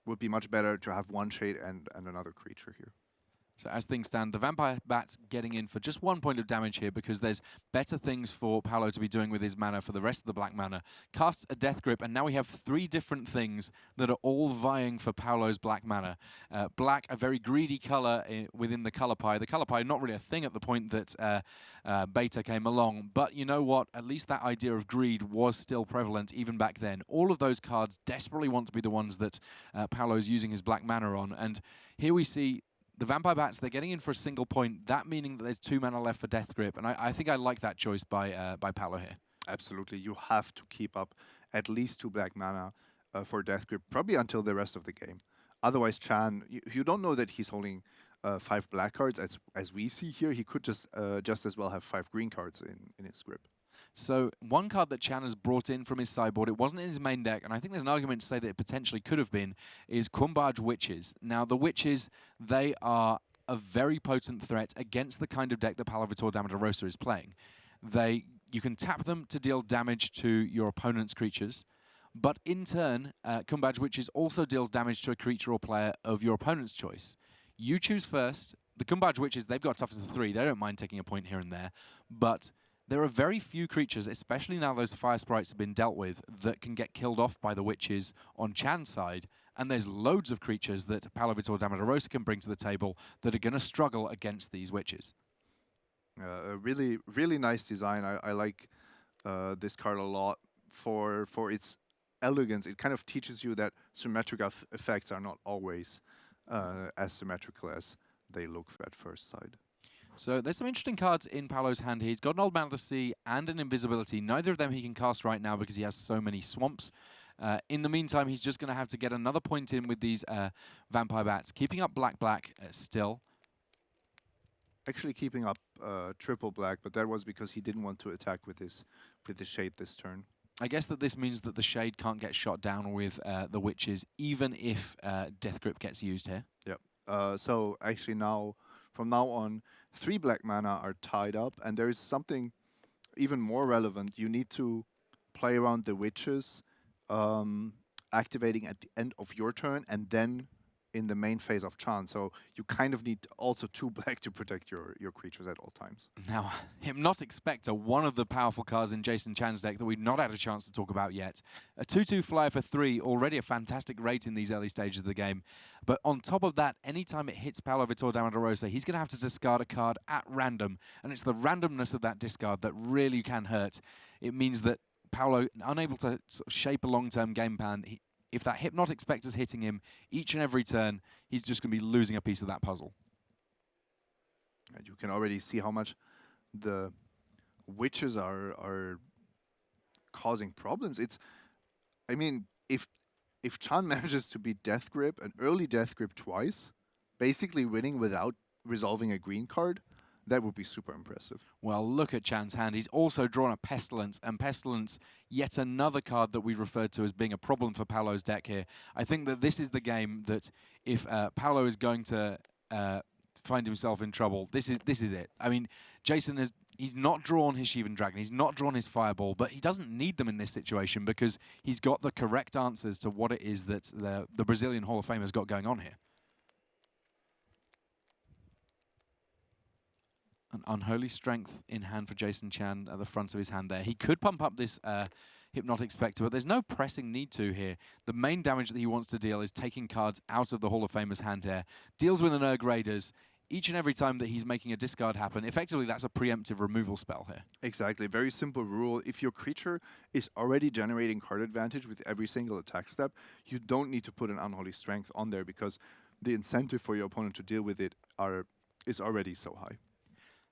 Would be much better to have 1 shade and another creature here. So as things stand, the Vampire Bat's getting in for just 1 point of damage here because there's better things for Paulo to be doing with his mana for the rest of the black mana. Casts a Death Grip, and now we have 3 different things that are all vying for Paulo's black mana. Black, a very greedy color within the color pie. The color pie, not really a thing at the point that Beta came along, but you know what? At least that idea of greed was still prevalent even back then. All of those cards desperately want to be the ones that Paulo's using his black mana on, and here we see the Vampire Bats, they're getting in for a single point, that meaning that there's 2 mana left for Death Grip, and I think I like that choice by Paulo here. Absolutely. You have to keep up at least 2 black mana for Death Grip, probably until the rest of the game. Otherwise, Chan, you don't know that he's holding 5 black cards, as we see here. He could just as well have 5 green cards in his grip. So one card that Chan has brought in from his sideboard, it wasn't in his main deck, and I think there's an argument to say that it potentially could have been, is Kumbaj Witches. Now, the Witches, they are a very potent threat against the kind of deck that Paulo Vitor Damo Rosa is playing. You can tap them to deal damage to your opponent's creatures, but in turn, Kumbaj Witches also deals damage to a creature or player of your opponent's choice. You choose first. The Kumbaj Witches, they've got toughness of 3. They don't mind taking a point here and there, but there are very few creatures, especially now those Fire Sprites have been dealt with, that can get killed off by the Witches on Chan's side, and there's loads of creatures that Paulo Vitor Damo Rosa can bring to the table that are going to struggle against these Witches. A really, really nice design. I like this card a lot for its elegance. It kind of teaches you that symmetrical effects are not always as symmetrical as they look at first sight. So there's some interesting cards in Paulo's hand here. He's got an Old Man of the Sea and an Invisibility. Neither of them he can cast right now because he has so many swamps. In the meantime, he's just going to have to get another point in with these Vampire Bats, keeping up black still. Actually keeping up triple black, but that was because he didn't want to attack with his Shade this turn. I guess that this means that the Shade can't get shot down with the Witches, even if Death Grip gets used here. Yep. So actually now, from now on, 3 black mana are tied up, and there is something even more relevant. You need to play around the Witches, activating at the end of your turn, and then in the main phase of Chan. So you kind of need also 2 black to protect your creatures at all times. Now, Hypnotic Spectre, one of the powerful cards in Jason Chan's deck that we've not had a chance to talk about yet. A 2/2 flyer for 3, already a fantastic rate in these early stages of the game. But on top of that, anytime it hits Paulo Vitor Damo de Rosa, he's going to have to discard a card at random. And it's the randomness of that discard that really can hurt. It means that Paulo, unable to sort of shape a long-term game plan, if that Hypnotic Spectre's hitting him each and every turn, he's just going to be losing a piece of that puzzle. And you can already see how much the Witches are causing problems. I mean, if Chan manages to beat Death Grip, an early Death Grip twice, basically winning without resolving a green card, that would be super impressive. Well, look at Chan's hand. He's also drawn a Pestilence, and Pestilence, yet another card that we referred to as being a problem for Paulo's deck here. I think that this is the game that if Paulo is going to find himself in trouble, this is it. I mean, Jason he's not drawn his Shivan Dragon, he's not drawn his Fireball, but he doesn't need them in this situation because he's got the correct answers to what it is that the Brazilian Hall of Famer's got going on here. An Unholy Strength in hand for Jason Chan at the front of his hand there. He could pump up this Hypnotic Spectre, but there's no pressing need to here. The main damage that he wants to deal is taking cards out of the Hall of Famer's hand here. Deals with an Urg Raiders. Each and every time that he's making a discard happen, effectively that's a preemptive removal spell here. Exactly. Very simple rule. If your creature is already generating card advantage with every single attack step, you don't need to put an Unholy Strength on there because the incentive for your opponent to deal with it is already so high.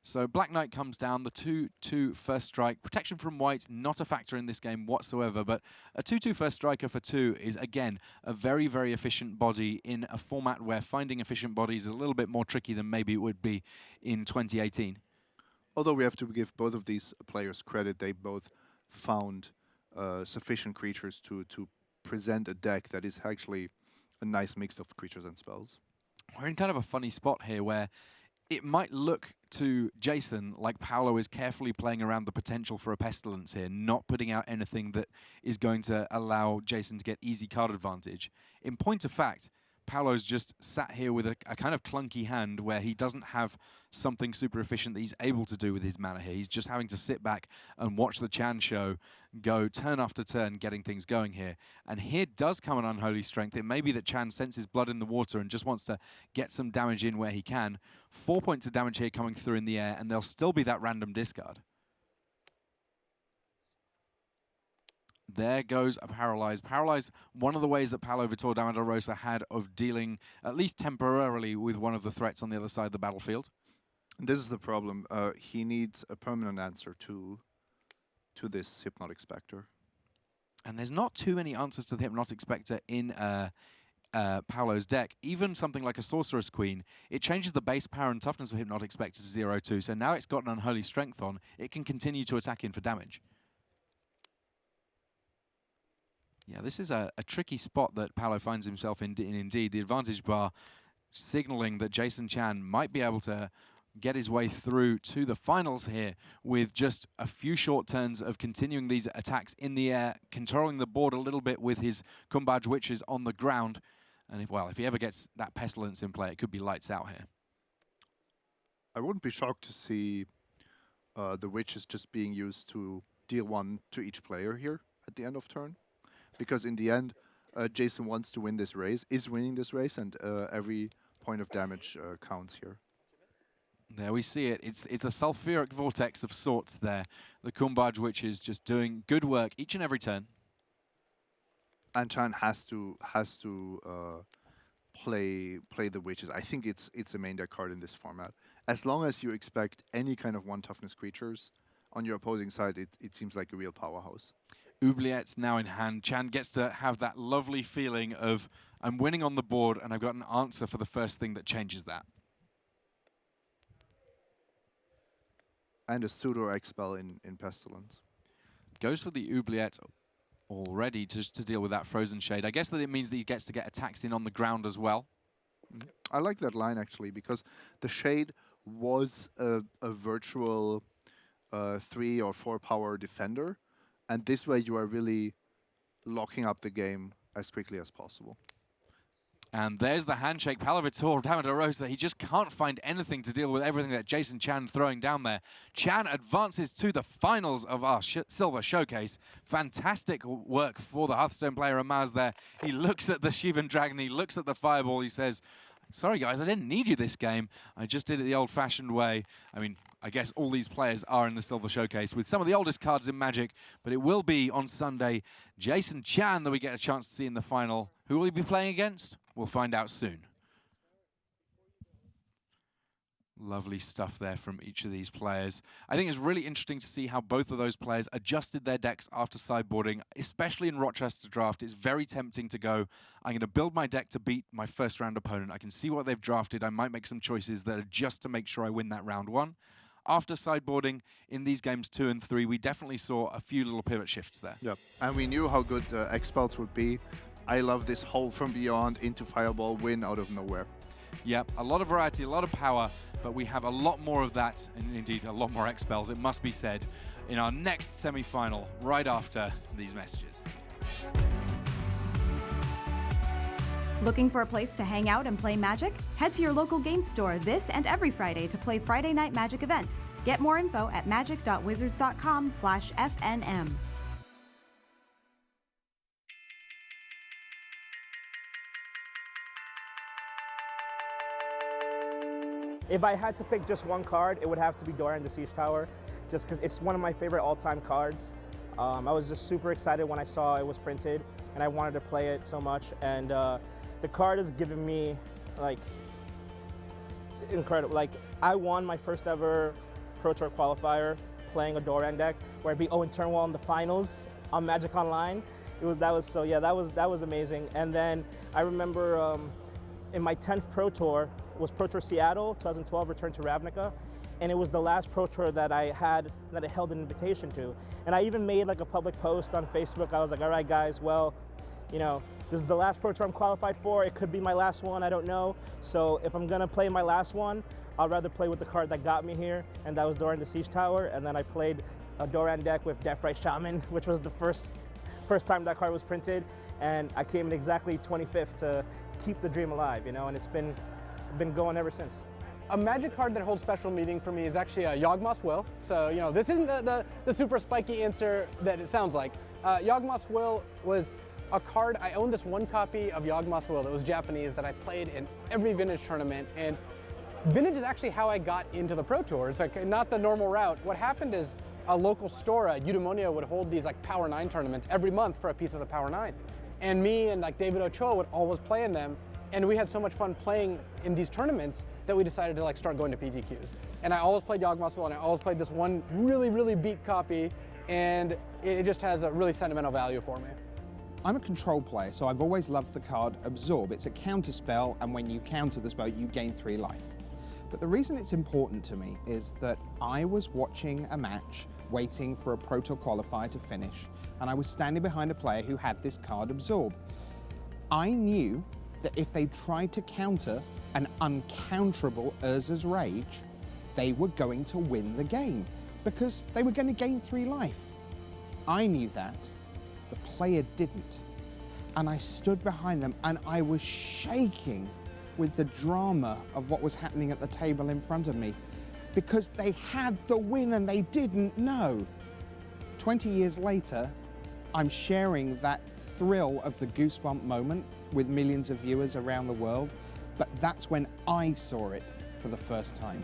So Black Knight comes down, the 2/2 first strike. Protection from white, not a factor in this game whatsoever, but a 2/2 first striker for 2 is, again, a very, very efficient body in a format where finding efficient bodies is a little bit more tricky than maybe it would be in 2018. Although we have to give both of these players credit, they both found sufficient creatures to present a deck that is actually a nice mix of creatures and spells. We're in kind of a funny spot here where it might look to Jason like Paulo is carefully playing around the potential for a Pestilence here, not putting out anything that is going to allow Jason to get easy card advantage. In point of fact, Paulo's just sat here with a kind of clunky hand where he doesn't have something super efficient that he's able to do with his mana here. He's just having to sit back and watch the Chan show go turn after turn, getting things going here. And here does come an Unholy Strength. It may be that Chan senses blood in the water and just wants to get some damage in where he can. 4 points of damage here coming through in the air, and there'll still be that random discard. There goes a Paralyze. Paralyze, one of the ways that Paulo Vitor Damo de Rosa had of dealing, at least temporarily, with one of the threats on the other side of the battlefield. This is the problem. He needs a permanent answer to this Hypnotic Spectre. And there's not too many answers to the Hypnotic Spectre in Paulo's deck. Even something like a Sorceress Queen, it changes the base power and toughness of Hypnotic Spectre to 0/2, so now it's got an Unholy Strength on. It can continue to attack in for damage. Yeah, this is a tricky spot that Paulo finds himself in indeed. The advantage bar signaling that Jason Chan might be able to get his way through to the finals here with just a few short turns of continuing these attacks in the air, controlling the board a little bit with his Kumbaj Witches on the ground. And if he ever gets that Pestilence in play, it could be lights out here. I wouldn't be shocked to see the Witches just being used to deal 1 to each player here at the end of turn. Because in the end, Jason wants to win this race, is winning this race, and every point of damage counts here. There we see it. It's a sulfuric vortex of sorts there. The Kumbaj Witch is just doing good work each and every turn. And Chan has to play the Witches. I think it's a main deck card in this format. As long as you expect any kind of 1 toughness creatures on your opposing side, it seems like a real powerhouse. Oubliettes now in hand. Chan gets to have that lovely feeling of, I'm winning on the board and I've got an answer for the first thing that changes that. And a pseudo expel in Pestilence. Goes for the Oubliette already just to deal with that Frozen Shade. I guess that it means that he gets to get attacks in on the ground as well. I like that line actually, because the Shade was a virtual 3 or 4 power defender, and this way you are really locking up the game as quickly as possible. And there's the handshake. Paulo Vitor, Damo de Rosa, he just can't find anything to deal with everything that Jason Chan throwing down there. Chan advances to the finals of our Silver Showcase. Fantastic work for the Hearthstone player Amaz there. He looks at the Shivan Dragon, he looks at the Fireball, he says, sorry guys, I didn't need you this game. I just did it the old-fashioned way. I mean, I guess all these players are in the Silver Showcase with some of the oldest cards in Magic, but it will be on Sunday Jason Chan that we get a chance to see in the final. Who will he be playing against? We'll find out soon. Lovely stuff there from each of these players. I think it's really interesting to see how both of those players adjusted their decks after sideboarding, especially in Rochester Draft. It's very tempting to go, I'm going to build my deck to beat my first round opponent. I can see what they've drafted. I might make some choices that are just to make sure I win that round one. After sideboarding in these games 2 and 3, we definitely saw a few little pivot shifts there. Yeah, and we knew how good Expels would be. I love this Hold from Beyond into Fireball win out of nowhere. Yep, a lot of variety, a lot of power, but we have a lot more of that, and indeed a lot more Expels, it must be said, in our next semi-final, right after these messages. Looking for a place to hang out and play Magic? Head to your local game store this and every Friday to play Friday Night Magic events. Get more info at magic.wizards.com/FNM. If I had to pick just one card, it would have to be Dorian the Siege Tower, just because it's one of my favorite all-time cards. I was just super excited when I saw it was printed, and I wanted to play it so much. And the card has given me, like, incredible. Like, I won my first ever Pro Tour qualifier playing a Dorian deck, where I'd be 0 in turn 1 in the finals on Magic Online. That was amazing. And then I remember in my 10th Pro Tour, was Pro Tour Seattle, 2012, Return to Ravnica, and it was the last Pro Tour that I held an invitation to. And I even made like a public post on Facebook. I was like, all right guys, well, you know, this is the last Pro Tour I'm qualified for. It could be my last one, I don't know. So if I'm gonna play my last one, I'd rather play with the card that got me here, and that was Dorian the Siege Tower. And then I played a Dorian deck with Deathrite Shaman, which was the first time that card was printed, and I came in exactly 25th to keep the dream alive, you know, and it's been going ever since. A Magic card that holds special meaning for me is actually a Yawgmoth's Will. So, you know, this isn't the super spiky answer that it sounds like. Yawgmoth's Will was a card, I owned this one copy of Yawgmoth's Will that was Japanese that I played in every Vintage tournament, and Vintage is actually how I got into the Pro Tour. It's like not the normal route. What happened is a local store, Eudaimonia, would hold these like Power 9 tournaments every month for a piece of the Power 9. And me and like David Ochoa would always play in them. And we had so much fun playing in these tournaments that we decided to like start going to PTQs. And I always played Yawgmoth's Will, and I always played this one really, really beat copy, and it just has a really sentimental value for me. I'm a control player, so I've always loved the card Absorb. It's a counter spell, and when you counter the spell, you gain 3 life. But the reason it's important to me is that I was watching a match, waiting for a Pro Tour qualifier to finish, and I was standing behind a player who had this card Absorb. I knew that if they tried to counter an uncounterable Urza's Rage, they were going to win the game because they were going to gain 3 life. I knew that. The player didn't. And I stood behind them and I was shaking with the drama of what was happening at the table in front of me because they had the win and they didn't know. 20 years later, I'm sharing that thrill of the goosebump moment with millions of viewers around the world, but that's when I saw it for the first time.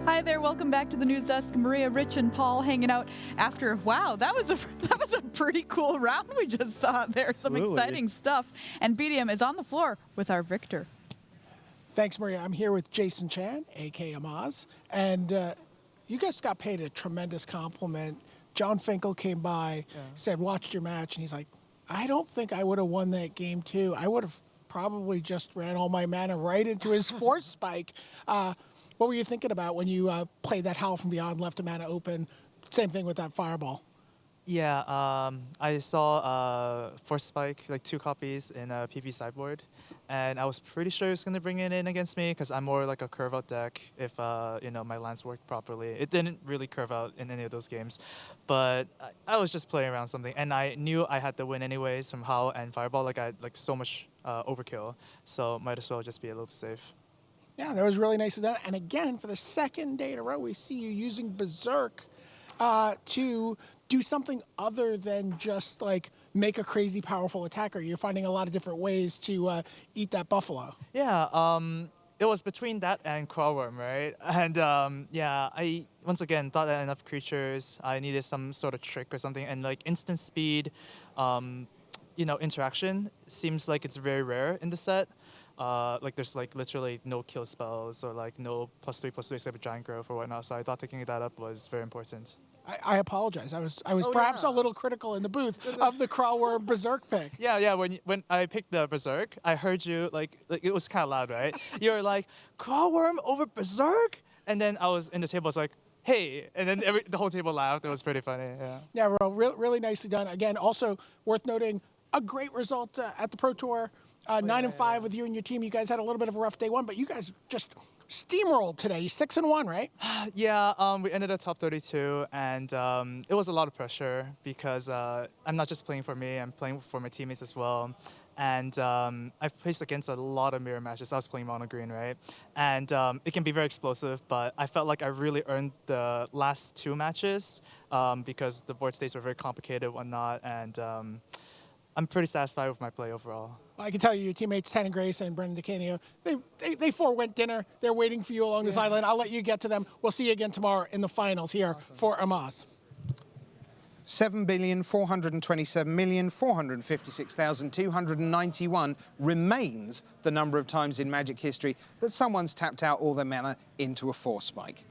Hi there, welcome back to the news desk. Maria, Rich, and Paul hanging out after, wow, that was a pretty cool round we just saw there. Some Absolutely. exciting stuff. And BDM is on the floor with our Victor. Thanks, Maria. I'm here with Jason Chan, a.k.a. Amaz, and you guys got paid a tremendous compliment. John Finkel came by, said, watched your match, and he's like, I don't think I would have won that game too. I would have probably just ran all my mana right into his force spike. What were you thinking about when you played that Howl from Beyond, left a mana open? Same thing with that Fireball. Yeah, I saw Force Spike, like 2 copies in a PV sideboard, and I was pretty sure he was going to bring it in against me because I'm more like a curve out deck if you know, my lands worked properly. It didn't really curve out in any of those games, but I was just playing around something, and I knew I had to win anyways from Howl and Fireball. Like I had like so much overkill, so might as well just be a little safe. Yeah, that was really nice of that. And again, for the second day in a row, we see you using Berserk to do something other than just like make a crazy powerful attacker. You're finding a lot of different ways to eat that buffalo. Yeah, it was between that and Crawworm, right? And yeah, I once again thought that enough creatures, I needed some sort of trick or something, and like instant speed, you know, interaction seems like it's very rare in the set. Like there's like literally no kill spells or like no +3/+3 except for giant growth or whatnot. So I thought picking that up was very important. I apologize. I was perhaps a little critical in the booth of the Crawworm Berserk pick. Yeah. When I picked the Berserk, I heard you like it was kind of loud, right? You're like Crawworm over Berserk, and then I was in the table. I was like, hey, and then the whole table laughed. It was pretty funny. Yeah. Yeah, well, really nicely done. Again, also worth noting, a great result at the Pro Tour. 9-5 with you and your team. You guys had a little bit of a rough day one, but you guys just steamrolled today. 6-1, right? Yeah, we ended up top 32, and it was a lot of pressure because I'm not just playing for me, I'm playing for my teammates as well. And I've placed against a lot of mirror matches. I was playing mono green, right? And it can be very explosive, but I felt like I really earned the last 2 matches because the board states were very complicated and whatnot, and I'm pretty satisfied with my play overall. Well, I can tell you, your teammates, Tanner Grace and Brendan DeCanio, they forewent dinner. They're waiting for you along the sideline. I'll let you get to them. We'll see you again tomorrow in the finals here for Amaz. 7,427,456,291 remains the number of times in Magic history that someone's tapped out all their mana into a force spike.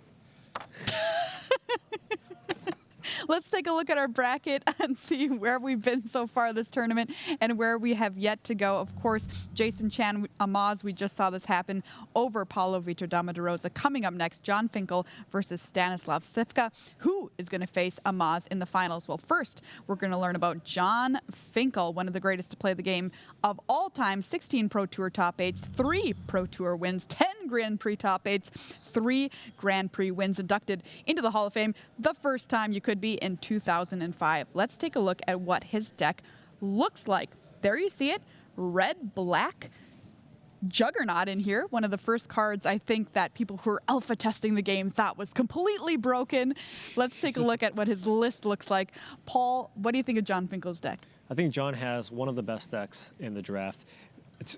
Let's take a look at our bracket and see where we've been so far this tournament and where we have yet to go. Of course, Jason Chan, Amaz, we just saw this happen over Paulo, Vitor, Damo, Rosa. Coming up next, John Finkel versus Stanislav Sipka. Who is going to face Amaz in the finals? Well, first, we're going to learn about John Finkel, one of the greatest to play the game of all time. 16 Pro Tour top 8s, 3 Pro Tour wins, 10 Grand Prix top 8s, 3 Grand Prix wins, inducted into the Hall of Fame the first time you could be in 2005. Let's take a look at what his deck looks like. There you see it, red-black Juggernaut in here. One of the first cards I think that people who are alpha testing the game thought was completely broken. Let's take a look at what his list looks like. Paul, what do you think of John Finkel's deck? I think John has one of the best decks in the draft.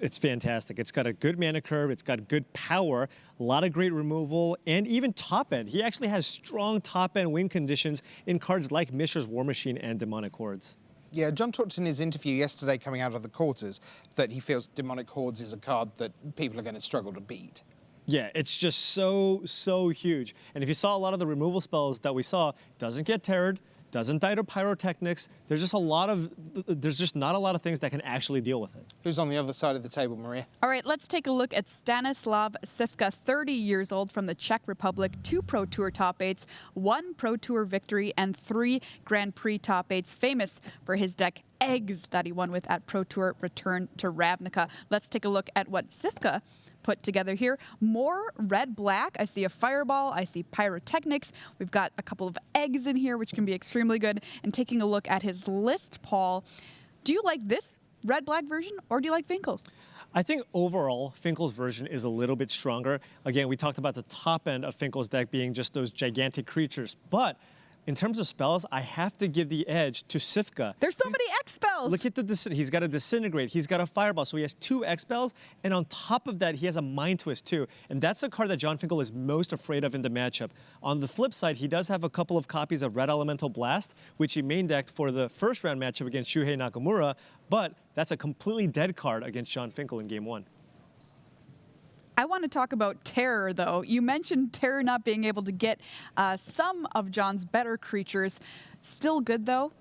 It's fantastic. It's got a good mana curve. It's got good power, a lot of great removal, and even top end. He actually has strong top end win conditions in cards like Mishra's War Machine and Demonic Hordes. Yeah, John talked in his interview yesterday coming out of the quarters that he feels Demonic Hordes is a card that people are going to struggle to beat. Yeah, it's just so huge. And if you saw a lot of the removal spells that we saw, it doesn't get terrored, doesn't die to pyrotechnics. There's just not a lot of things that can actually deal with it. Who's on the other side of the table, Maria? All right, let's take a look at Stanislav Sipka, 30 years old from the Czech Republic, 2 Pro Tour top 8s, 1 Pro Tour victory, and 3 Grand Prix top 8s, famous for his deck Eggs that he won with at Pro Tour Return to Ravnica. Let's take a look at what Sipka put together here. More red-black. I see a Fireball. I see Pyrotechnics. We've got a couple of Eggs in here, which can be extremely good. And taking a look at his list, Paul, do you like this red-black version, or do you like Finkel's? I think overall, Finkel's version is a little bit stronger. Again, we talked about the top end of Finkel's deck being just those gigantic creatures, but in terms of spells, I have to give the edge to Sifka. There's so many X spells. Look at he's got a Disintegrate, he's got a Fireball, so he has 2 X spells, and on top of that, he has a Mind Twist too. And that's the card that Jon Finkel is most afraid of in the matchup. On the flip side, he does have a couple of copies of Red Elemental Blast, which he main decked for the first round matchup against Shuhei Nakamura, but that's a completely dead card against Jon Finkel in game 1. I want to talk about Terror, though. You mentioned Terror not being able to get some of Jon's better creatures. Still good, though?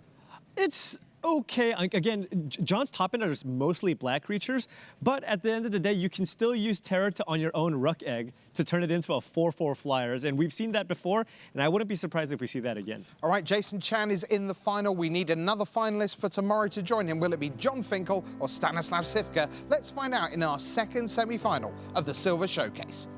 It's okay. Again, Jon's top end is mostly black creatures, but at the end of the day, you can still use Terror on your own Ruck Egg to turn it into a 4/4 flyers, and we've seen that before, and I wouldn't be surprised if we see that again. All right, Jason Chan is in the final. We need another finalist for tomorrow to join him. Will it be Jon Finkel or Stanislav Sifka? Let's find out in our second semi-final of the Silver Showcase.